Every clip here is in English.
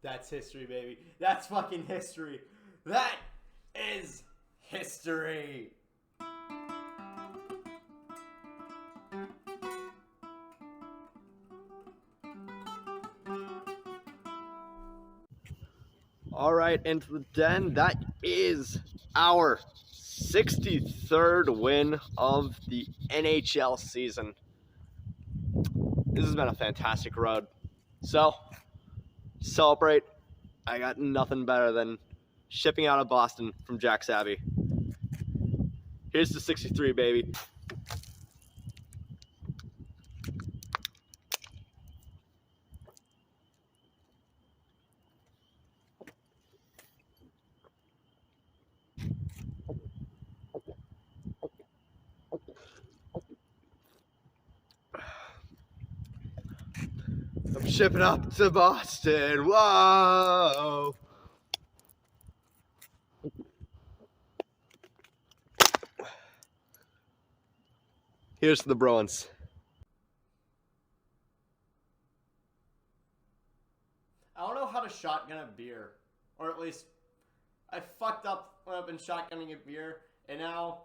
That's history, baby. That's fucking history. That is history. All right, into the den. That is our 63rd win of the NHL season. This has been a fantastic road. So, celebrate. I got nothing better than shipping out of Boston from Jack Savvy. Here's the 63, baby. I'm shipping up to Boston. Whoa. Here's to the Bruins. I don't know how to shotgun a beer, or at least I fucked up when I've been shotgunning a beer, and now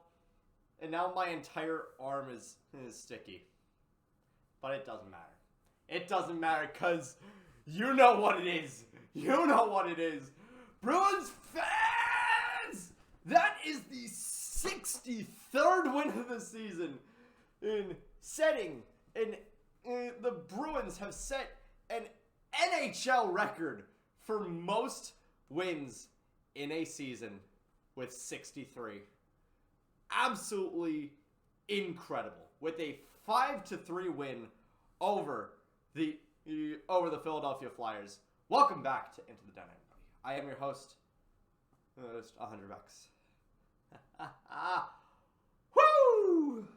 my entire arm is sticky. But it doesn't matter. It doesn't matter, because you know what it is. You know what it is. Bruins fans! That is the 63rd win of the season. The Bruins have set an NHL record for most wins in a season with 63. Absolutely incredible. With a 5-3 win over the Philadelphia Flyers. Welcome back to Into the Den, everybody. I am your host, just $100. Woo!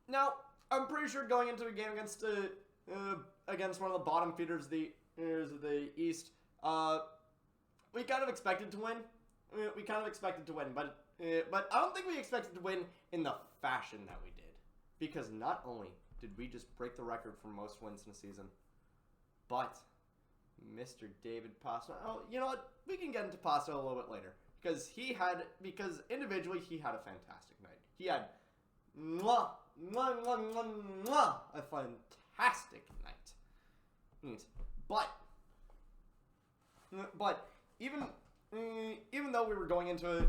Now, I'm pretty sure going into a game against one of the bottom feeders of the East, we kind of expected to win. But I don't think we expected to win in the fashion that we did. Because not only did we just break the record for most wins in a season, but Mr. David Pasta. Oh, you know what? We can get into Pasta a little bit later. Because individually he had a fantastic night. He had a fantastic night. But even though we were going into a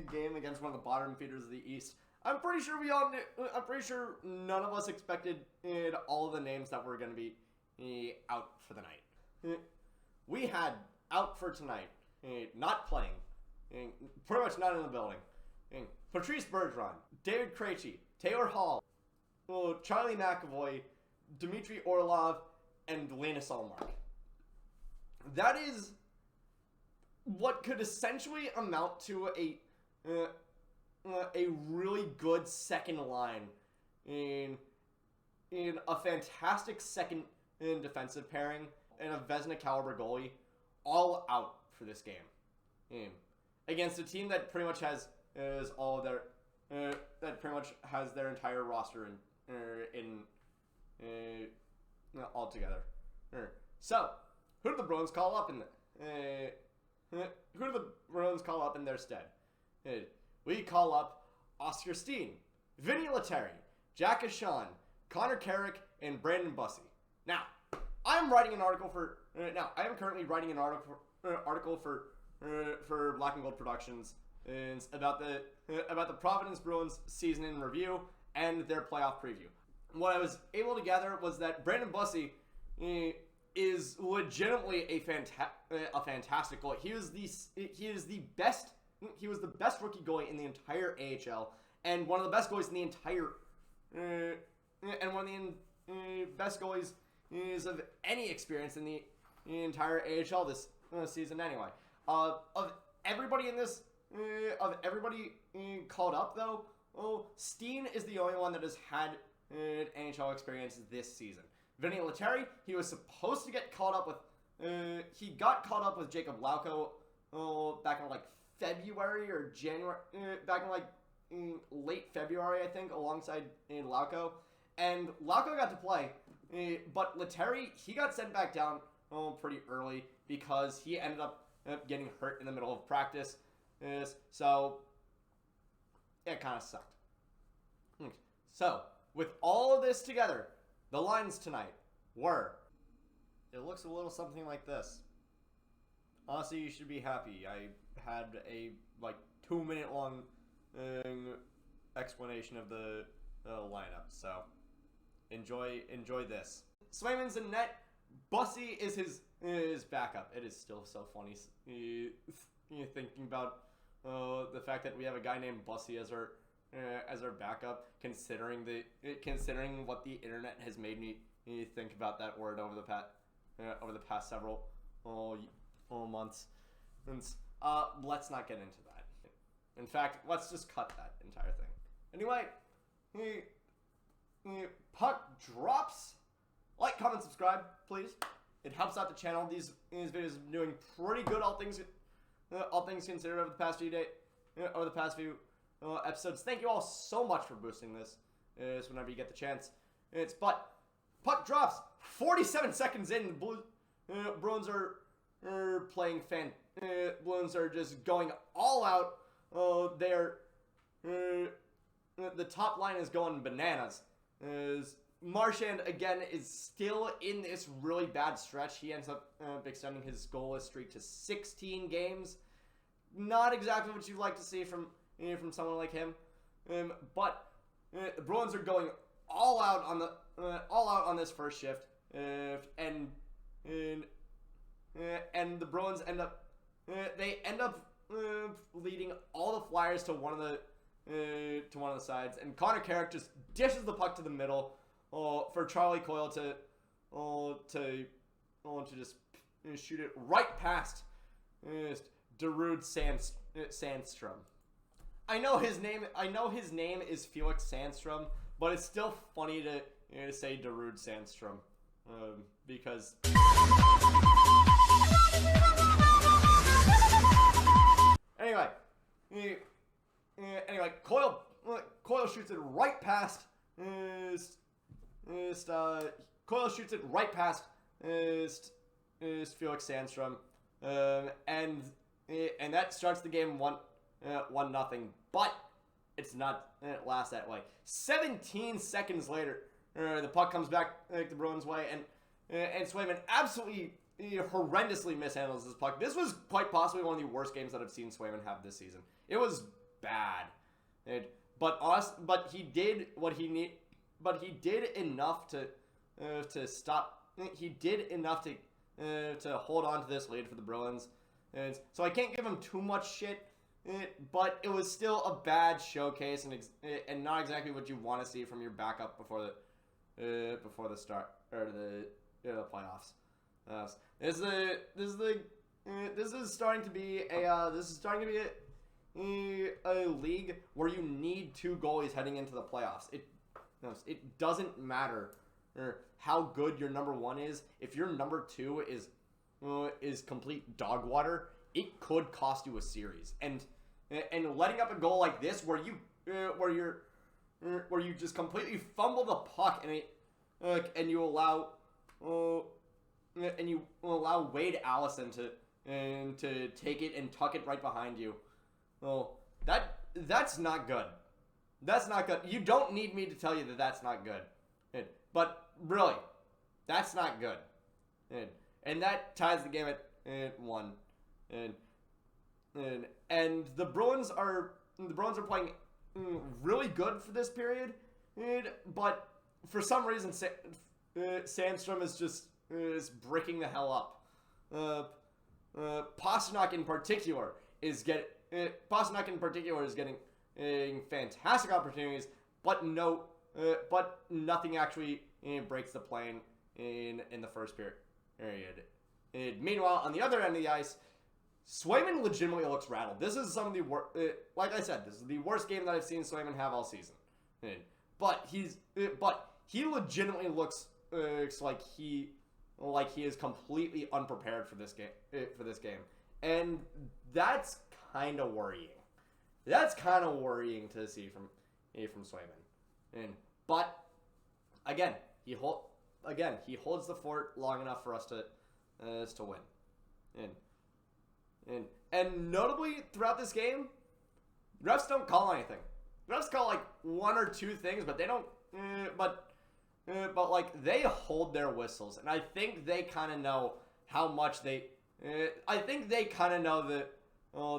game against one of the bottom feeders of the East, I'm pretty sure none of us expected all of the names that were going to be out for the night. We had out for tonight, not playing, pretty much not in the building, Patrice Bergeron, David Krejci, Taylor Hall, Charlie McAvoy, Dmitry Orlov, and Linus Ullmark. That is what could essentially amount to a really good second line in a fantastic second defensive pairing and a Vezina caliber goalie, all out for this game against a team that pretty much has all their entire roster in all together. So, who do the Bruins call up in their stead? We call up Oscar Steen, Vinny Lettieri, Jack Ashan, Connor Carrick, and Brandon Bussey. Now, I am currently writing an article for Black and Gold Productions about the Providence Bruins season in review and their playoff preview. What I was able to gather was that Brandon Bussey is legitimately a fantastic goalie. He was the best rookie goalie in the entire AHL, and one of the best goalies in the entire best goalies of any experience in the entire AHL this season. Anyway, of everybody called up though, Steen is the only one that has had NHL experience this season. Vinny Lettieri, he was supposed to get caught up with. He got caught up with Jacob Lauko back in February or January. Back in late February, I think, alongside Lauko. And Lauko got to play, But Letary, he got sent back down pretty early because he ended up getting hurt in the middle of practice. So it kind of sucked. So with all of this together, the lines tonight were, it looks a little something like this. Honestly, you should be happy. I had a 2-minute long explanation of the lineup, so enjoy this. Swayman's in net. Bussy is his backup. It is still so funny thinking about the fact that we have a guy named Bussy as our backup, considering what the internet has made me think about that word over the past several months. And let's not get into that. In fact, let's just cut that entire thing. Anyway, puck drops. Like, comment, subscribe, please. It helps out the channel. These videos are doing pretty good, all things considered, over the past few episodes. Thank you all so much for boosting this. Whenever you get the chance. But puck drops. 47 seconds in. Bruins are playing Bruins are just going all out. The top line is going bananas. Marchand again is still in this really bad stretch. He ends up extending his goalless streak to 16 games. Not exactly what you'd like to see from someone like him. But the Bruins are going all out on this first shift, and the Bruins end up leading all the Flyers to one of the sides, and Connor Carrick just dishes the puck to the middle for Charlie Coyle to just shoot it right past Darude Sandstrom. I know his name is Felix Sandstrom, but it's still funny to say Darude Sandstrom because. Anyway, Coyle shoots it right past. Coyle shoots it right past Felix Sandstrom, and that starts the game 1-0. But it's not. It lasts that way. 17 seconds later, the puck comes back the Bruins' way, and Swayman absolutely horrendously mishandles this puck. This was quite possibly one of the worst games that I've seen Swayman have this season. It was bad. But he did what he need. But he did enough to stop. He did enough to hold on to this lead for the Bruins. And so I can't give him too much shit. But it was still a bad showcase and not exactly what you want to see from your backup before the start or the playoffs. This is starting to be a league where you need two goalies heading into the playoffs. It doesn't matter how good your number one is. If your number two is complete dog water, it could cost you a series. And letting up a goal like this, where you just completely fumble the puck and you allow Wade Allison to take it and tuck it right behind you. Well, that's not good. That's not good. You don't need me to tell you that that's not good. But really, that's not good. And that ties the game at 1. And the Bruins are playing really good for this period. But for some reason, Sandstrom is breaking the hell up. Pasternak in particular is getting fantastic opportunities, but nothing actually breaks the plane in the first period. And meanwhile, on the other end of the ice, Swayman legitimately looks rattled. This is some of the like I said, this is the worst game that I've seen Swayman have all season. But he legitimately looks like he is completely unprepared for this game, and that's kind of worrying. That's kind of worrying to see from Swayman. But again, he again, he holds the fort long enough for us to win. And notably throughout this game, refs don't call anything. Refs call like one or two things, but they don't. But like they hold their whistles, and I think they kind of know how much they. I think they kind of know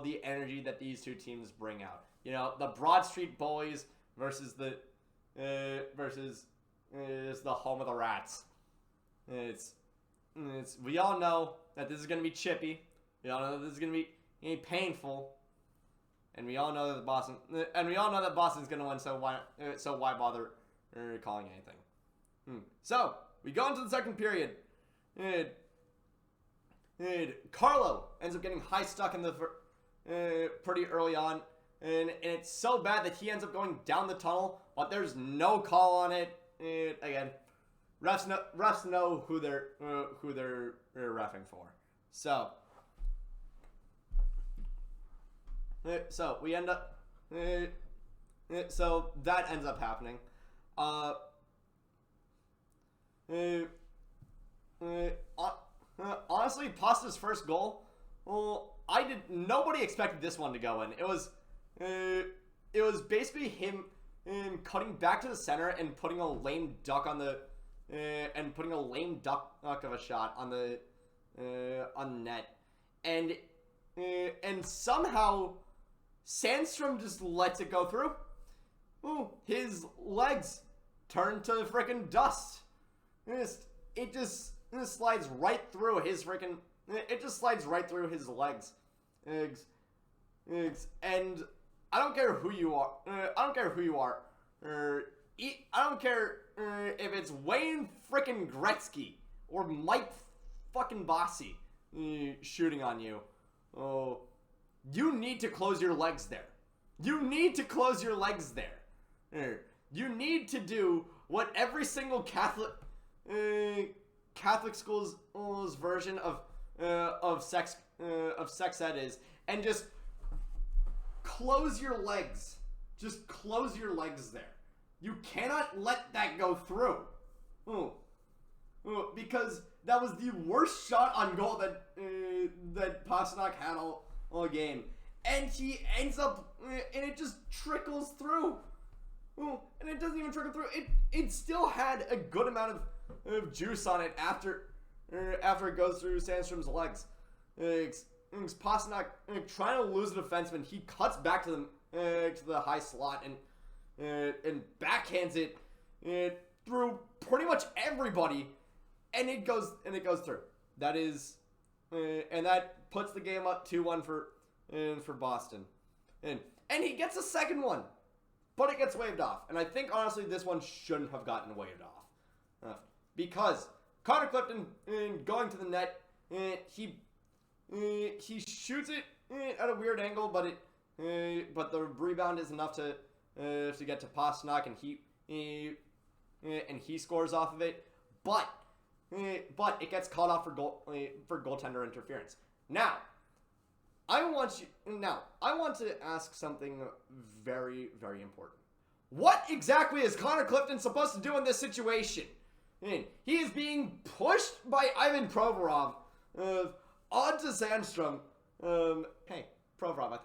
the energy that these two teams bring out. You know, the Broad Street Bullies versus the home of the Rats. We all know that this is gonna be chippy. We all know that this is gonna be painful, and we all know that Boston's gonna win. So why bother calling anything? So we go into the second period. Carlo ends up getting high stuck in the pretty early on, and it's so bad that he ends up going down the tunnel, but there's no call on it. Again, refs know who they're reffing for. So we end up. So that ends up happening. Honestly, Pasta's first goal. Well, nobody expected this one to go in. It was basically him cutting back to the center and putting a lame duck on the of a shot on the net, and somehow Sandstrom just lets it go through. Ooh, his legs turn to freaking dust. It just slides right through his freaking. It just slides right through his legs. And I don't care who you are. I don't care who you are. I don't care if it's Wayne freaking Gretzky or Mike fucking Bossy shooting on you. Oh, you need to close your legs there. You need to close your legs there. You need to do what every single Catholic school's version of sex ed is, and just close your legs. Just close your legs there. You cannot let that go through. Because that was the worst shot on goal that Pasternak had all game, and he ends up and it just trickles through. And it doesn't even trickle through. It still had a good amount of juice on it after it goes through Sandstrom's legs. Pasternak trying to lose the defenseman, he cuts back to the high slot and backhands it through pretty much everybody, and it goes through. That is, and that puts the game up 2-1 for Boston, and he gets a second one. But it gets waved off. And I think, honestly, this one shouldn't have gotten waved off. Because Connor Clifton, going to the net, he shoots it at a weird angle, but the rebound is enough to get to Pasternak, and he scores off of it. But it gets called off for goaltender interference. Now, I want to ask something very, very important. What exactly is Connor Clifton supposed to do in this situation? He is being pushed by Ivan Provorov onto Sandstrom. Hey, Provorov, I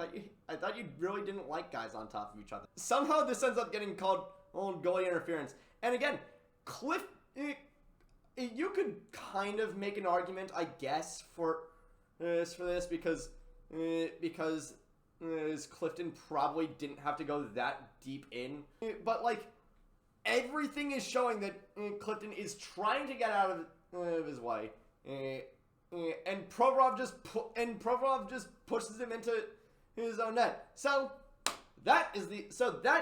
thought you really didn't like guys on top of each other. Somehow this ends up getting called goalie interference. And again, you could kind of make an argument, I guess, for this because Clifton probably didn't have to go that deep in. But like, everything is showing that Clifton is trying to get out of his way, and Provorov just pushes him into his own net. So that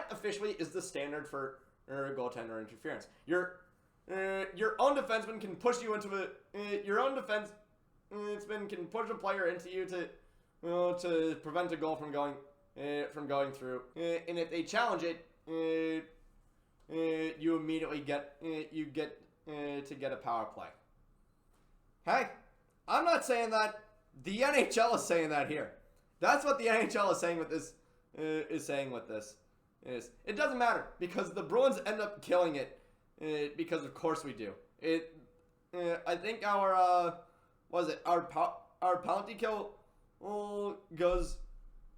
officially is the standard for goaltender interference. Your own defenseman can push you into your own defenseman can push a player into you to prevent a goal from going through. And if they challenge it, you immediately get a power play. Hey, I'm not saying that. The NHL is saying that here. That's what the NHL is saying with this. It doesn't matter because the Bruins end up killing it. Because of course we do. I think our our penalty kill goes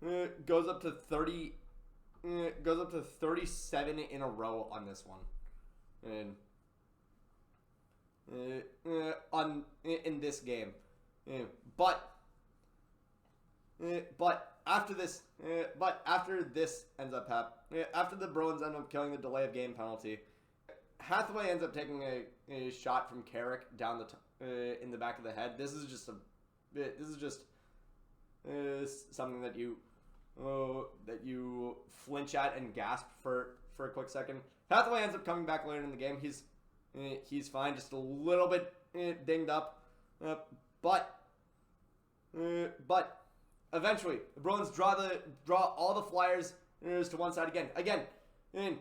up to 30 goes up to 37 in a row on this one, and in this game, but after this ends up after the Bruins end up killing the delay of game penalty, Hathaway ends up taking a shot from Carrick down in the back of the head. This is just something that you flinch at and gasp for a quick second. Hathaway ends up coming back later in the game. He's fine, just a little bit dinged up, but eventually the Bruins draw all the Flyers to one side again. And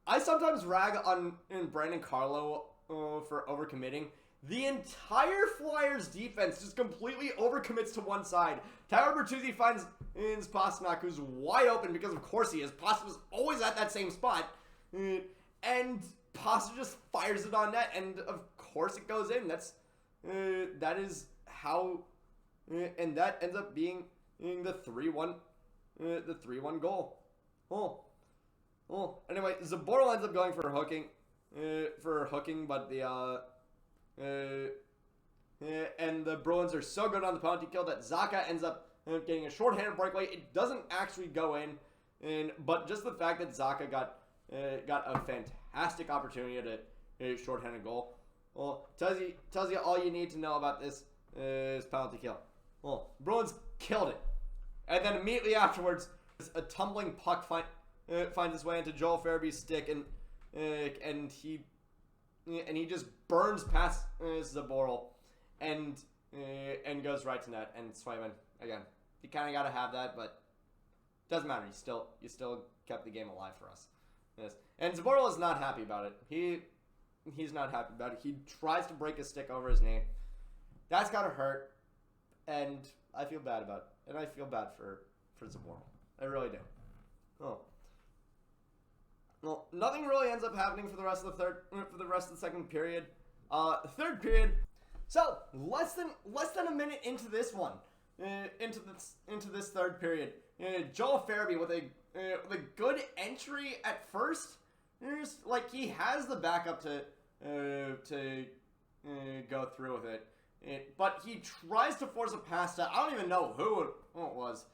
I sometimes rag on Brandon Carlo for overcommitting. The entire Flyers defense just completely overcommits to one side. Tyler Bertuzzi finds Pastrnak, who's wide open because of course he is. Pastrnak was always at that same spot, and Pastrnak just fires it on net, and of course it goes in. That is how, and that ends up being the 3-1 goal. Anyway, Zaboral ends up going for hooking, but and the Bruins are so good on the penalty kill that Zacha ends up getting a shorthanded breakaway. It doesn't actually go in, but just the fact that Zacha got a fantastic opportunity at a shorthanded goal, tells you all you need to know about this penalty kill. Bruins killed it, and then immediately afterwards, a tumbling puck finds its way into Joel Farabee's stick, and he just burns past Zaboral and goes right to net, and Swayman again. You kind of got to have that, but doesn't matter. You still kept the game alive for us. Yes. And Zaboral is not happy about it. He's not happy about it. He tries to break his stick over his knee. That's gotta hurt, and I feel bad about it. And I feel bad for Zaboral. I really do. Well, nothing really ends up happening for the rest of the second period. Third period. So less than a minute into this one, into this third period, Joel Farabee with a good entry at first. Like he has the backup to go through with it, but he tries to force a pass to, I don't even know who it was,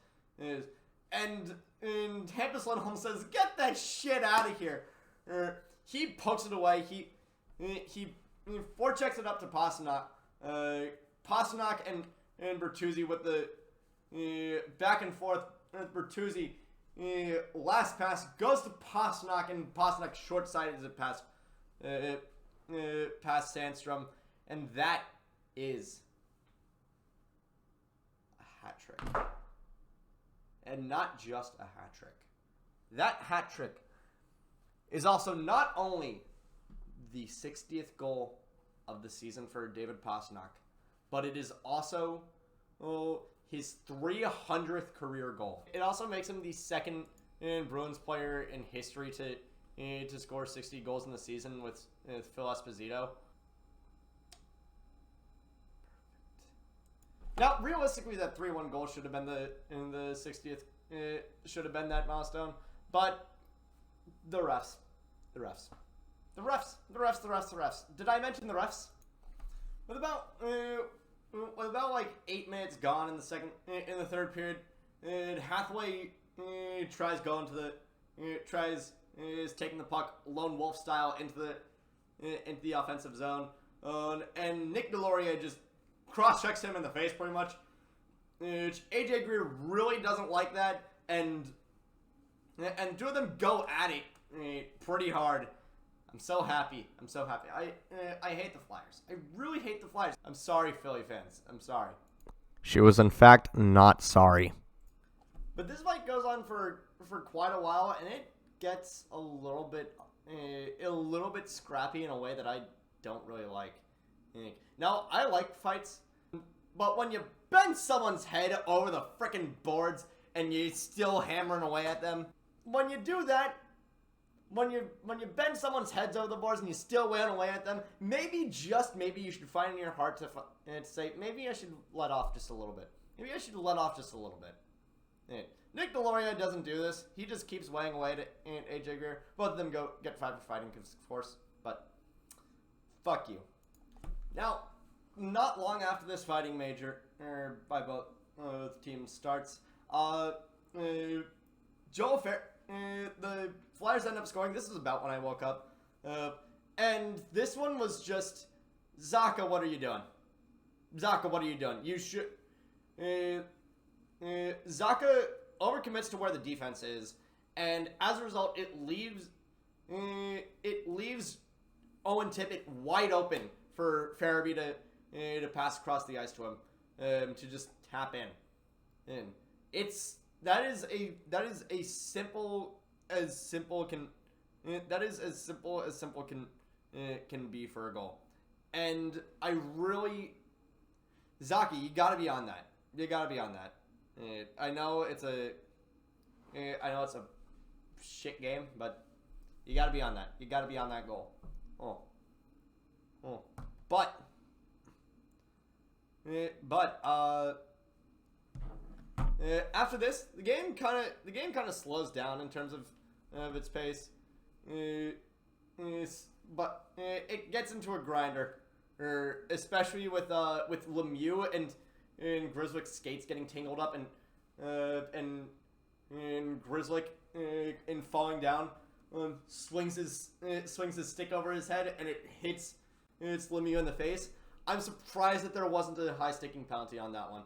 and Hampus Lindholm says, "Get that shit out of here." He pokes it away. He forechecks it up to Pastrnak. Pastrnak and Bertuzzi with the back and forth. Bertuzzi last pass goes to Pastrnak, and Pastrnak short-sighted it past Sandstrom, and that is a hat trick. And not just a hat trick. That hat trick is also not only the 60th goal of the season for David Pastrnak, but it is also his 300th career goal. It also makes him the second Bruins player in history to score 60 goals in the season with Phil Esposito. Now, realistically, that 3-1 goal should have been the 60th. Should have been that milestone, but the refs. Did I mention the refs? With about like 8 minutes gone in the third period, Hathaway tries taking the puck lone wolf style into the offensive zone, and Nick Deslauriers just cross-checks him in the face pretty much. AJ Greer really doesn't like that, and two of them go at it pretty hard. I'm so happy. I hate the Flyers. I really hate the Flyers. I'm sorry, Philly fans. I'm sorry. She was in fact not sorry. But this fight goes on for quite a while, and it gets a little bit scrappy in a way that I don't really like. Now, I like fights, but when you bend someone's head over the frickin' boards and you're still hammering away at them, when you do that, when you bend someone's heads over the boards and you still wail away at them, maybe you should find in your heart to say, maybe I should let off just a little bit. Maybe I should let off just a little bit. Yeah. Nick Deloria doesn't do this. He just keeps weighing away at AJ Greer. Both of them go get 5 for fighting, of course. But fuck you. Now, not long after this fighting major, by both teams starts, Joel Fair, the Flyers end up scoring. This is about when I woke up. And this one was just, Zaka, what are you doing? Zaka, what are you doing? You should... Zaka overcommits to where the defense is, and as a result, it leaves Owen Tippett wide open for Farabee to pass across the ice to him, to just tap in. And that is as simple can be for a goal. And Zaki, you gotta be on that. You gotta be on that. I know it's a shit game, but you gotta be on that. You gotta be on that goal. But after this, the game kind of slows down in terms of its pace. But it gets into a grinder, especially with Lemieux and Grzelcyk's skates getting tangled up, and Grzelcyk in falling down swings his stick over his head, and it hits Lemieux in the face. I'm surprised that there wasn't a high sticking penalty on that one,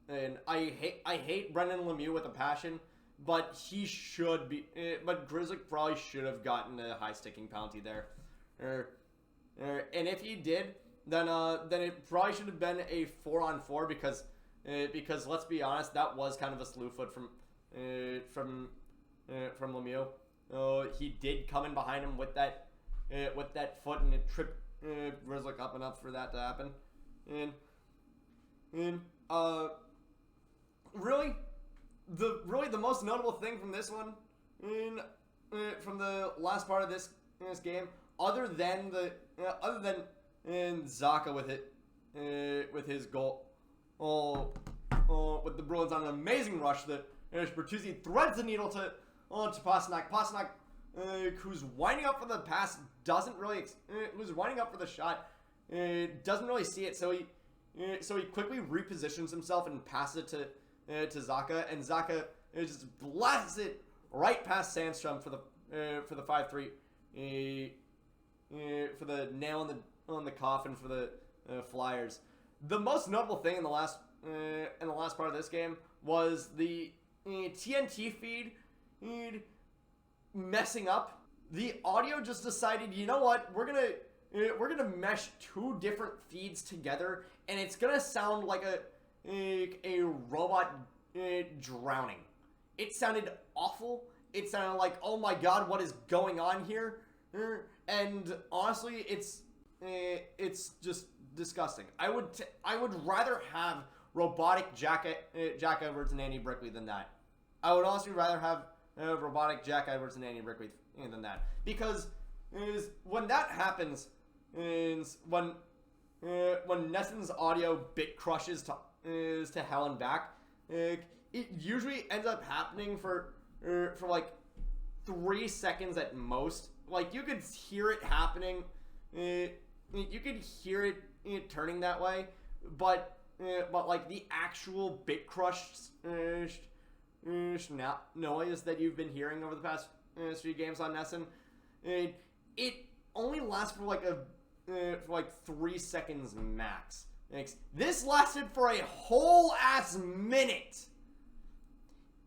and I hate Brendan Lemieux with a passion, but he should be. But Grzelcyk probably should have gotten a high sticking penalty there, and if he did, then it probably should have been a 4-on-4 because let's be honest, that was kind of a slew foot from Lemieux. He did come in behind him with that foot, and it tripped Grzelcyk up enough for that to happen. And really the most notable thing from this one, from the last part of this game, other than Zaka with his goal, with the Bruins on an amazing rush that Bertuzzi threads the needle to Pasternak. Pasternak, who's winding up for the pass, who's winding up for the shot, doesn't really see it, so he quickly repositions himself and passes it to Zaka, and Zaka just blasts it right past Sandstrom for the 5-3, for the nail on the coffin for the Flyers. The most notable thing in the last part of this game was the TNT feed messing up. The audio just decided, you know what, we're gonna mesh two different feeds together, and it's gonna sound like a robot drowning. It sounded awful. It sounded like, oh my god, what is going on here? And honestly, it's just disgusting. I would rather have robotic Jack Edwards and Andy Brickley than that. I would honestly rather have robotic Jack Edwards and Andy Brickley than that, because when that happens, when Nesson's audio bit crushes to hell and back, it usually ends up happening for like 3 seconds at most. Like, you could hear it happening, you could hear it turning that way, but like the actual bit crush noise that you've been hearing over the past few games on Nesson, it only lasts for like 3 seconds max. This lasted for a whole ass minute,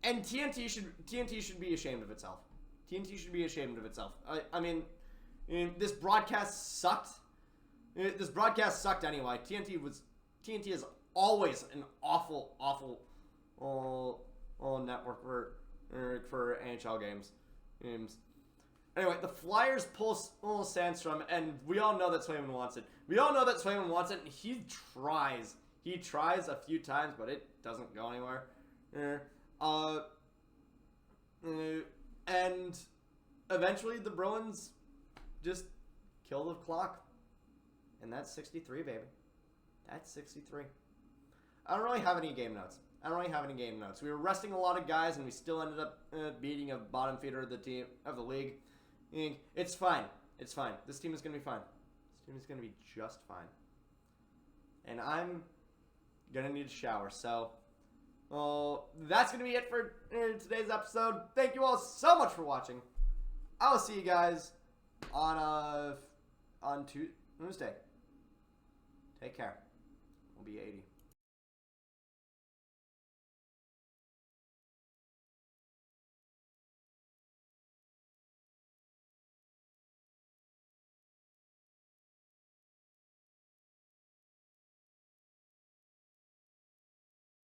and TNT should be ashamed of itself. TNT should be ashamed of itself. I mean, this broadcast sucked. This broadcast sucked anyway. TNT is always an awful network for NHL games. Anyway, the Flyers pull Sandstrom, and we all know that Swayman wants it. And he tries. He tries a few times, but it doesn't go anywhere. And eventually the Bruins just kill the clock. And that's 63, baby. That's 63. I don't really have any game notes. We were resting a lot of guys, and we still ended up beating a bottom feeder of the league. It's fine. It's fine. This team is going to be fine. This team is going to be just fine. And I'm going to need a shower. So, that's going to be it for today's episode. Thank you all so much for watching. I will see you guys on Tuesday. Take care. We'll be 80.